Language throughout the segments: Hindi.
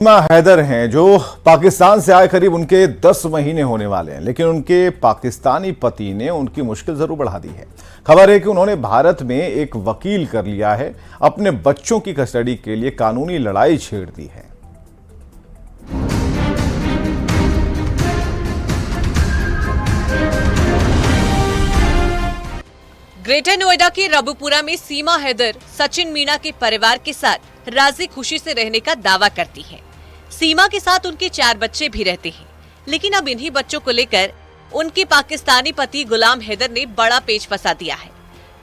सीमा हैदर हैं जो पाकिस्तान से आए, करीब उनके 10 महीने होने वाले हैं, लेकिन उनके पाकिस्तानी पति ने उनकी मुश्किल जरूर बढ़ा दी है। खबर है कि उन्होंने भारत में एक वकील कर लिया है, अपने बच्चों की कस्टडी के लिए कानूनी लड़ाई छेड़ दी है। ग्रेटर नोएडा के रबुपुरा में सीमा हैदर सचिन मीणा के परिवार के साथ राजी खुशी से रहने का दावा करती है। सीमा के साथ उनके 4 बच्चे भी रहते हैं, लेकिन अब इन्हीं बच्चों को लेकर उनके पाकिस्तानी पति गुलाम हैदर ने बड़ा पेच फंसा दिया है।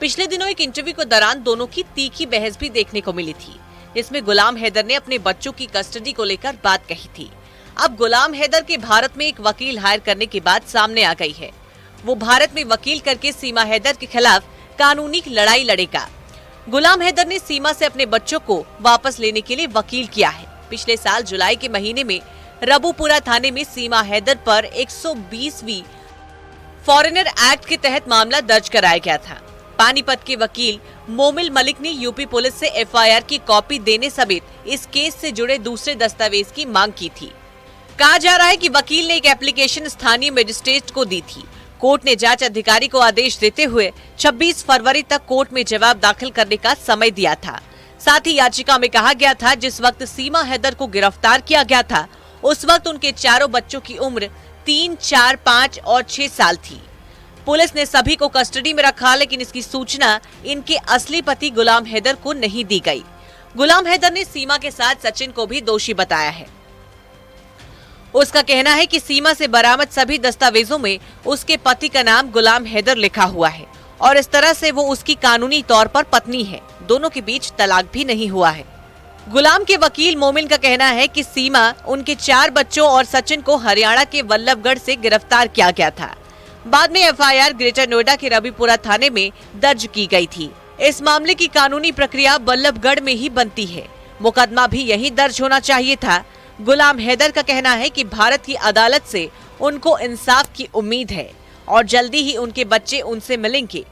पिछले दिनों एक इंटरव्यू के दौरान दोनों की तीखी बहस भी देखने को मिली थी, जिसमें गुलाम हैदर ने अपने बच्चों की कस्टडी को लेकर बात कही थी। अब गुलाम हैदर के भारत में एक वकील हायर करने की बात सामने आ गई है। वो भारत में वकील करके सीमा हैदर के खिलाफ कानूनी लड़ाई लड़ेगा। गुलाम हैदर ने सीमा से अपने बच्चों को वापस लेने के लिए वकील किया है। पिछले साल जुलाई के महीने में रबुपुरा थाने में सीमा हैदर पर 120वीं फॉरेनर एक्ट के तहत मामला दर्ज कराया गया था। पानीपत के वकील मोमिल मलिक ने यूपी पुलिस से एफआईआर की कॉपी देने समेत इस केस से जुड़े दूसरे दस्तावेज की मांग की थी। कहा जा रहा है कि वकील ने एक एप्लीकेशन स्थानीय मजिस्ट्रेट को दी थी। कोर्ट ने जांच अधिकारी को आदेश देते हुए 26 फरवरी तक कोर्ट में जवाब दाखिल करने का समय दिया था। साथ ही याचिका में कहा गया था, जिस वक्त सीमा हैदर को गिरफ्तार किया गया था, उस वक्त उनके चारों बच्चों की उम्र 3, 4, 5 और 6 साल थी। पुलिस ने सभी को कस्टडी में रखा, लेकिन इसकी सूचना इनके असली पति गुलाम हैदर को नहीं दी गई। गुलाम हैदर ने सीमा के साथ सचिन को भी दोषी बताया है। उसका कहना है कि सीमा से बरामद सभी दस्तावेजों में उसके पति का नाम गुलाम हैदर लिखा हुआ है और इस तरह से वो उसकी कानूनी तौर पर पत्नी है। दोनों के बीच तलाक भी नहीं हुआ है। गुलाम के वकील मोमिन का कहना है कि सीमा उनके 4 बच्चों और सचिन को हरियाणा के वल्लभगढ़ से गिरफ्तार किया गया था। बाद में एफआईआर ग्रेटर नोएडा के रबीपुरा थाने में दर्ज की गई थी। इस मामले की कानूनी प्रक्रिया वल्लभगढ़ में ही बनती है। मुकदमा भी यहीं दर्ज होना चाहिए था। गुलाम हैदर का कहना है कि भारत की अदालत से उनको इंसाफ की उम्मीद है और जल्दी ही उनके बच्चे उनसे मिलेंगे।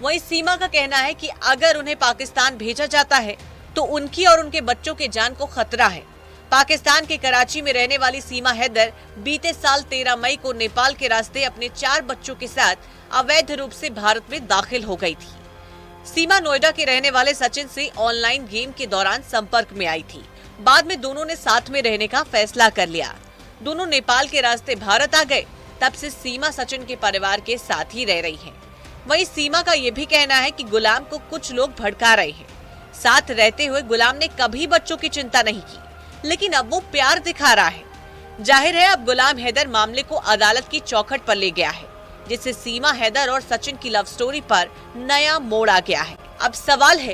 वहीं सीमा का कहना है कि अगर उन्हें पाकिस्तान भेजा जाता है तो उनकी और उनके बच्चों के जान को खतरा है। पाकिस्तान के कराची में रहने वाली सीमा हैदर बीते साल 13 मई को नेपाल के रास्ते अपने 4 बच्चों के साथ अवैध रूप से भारत में दाखिल हो गई थी। सीमा नोएडा के रहने वाले सचिन से ऑनलाइन गेम के दौरान संपर्क में आई थी। बाद में दोनों ने साथ में रहने का फैसला कर लिया। दोनों नेपाल के रास्ते भारत आ गए। तब से सीमा सचिन के परिवार के साथ ही रह रही हैं। वहीं सीमा का ये भी कहना है कि गुलाम को कुछ लोग भड़का रहे हैं। साथ रहते हुए गुलाम ने कभी बच्चों की चिंता नहीं की, लेकिन अब वो प्यार दिखा रहा है। जाहिर है अब गुलाम हैदर मामले को अदालत की चौखट पर ले गया है, जिससे सीमा हैदर और सचिन की लव स्टोरी पर नया मोड़ आ गया है। अब सवाल है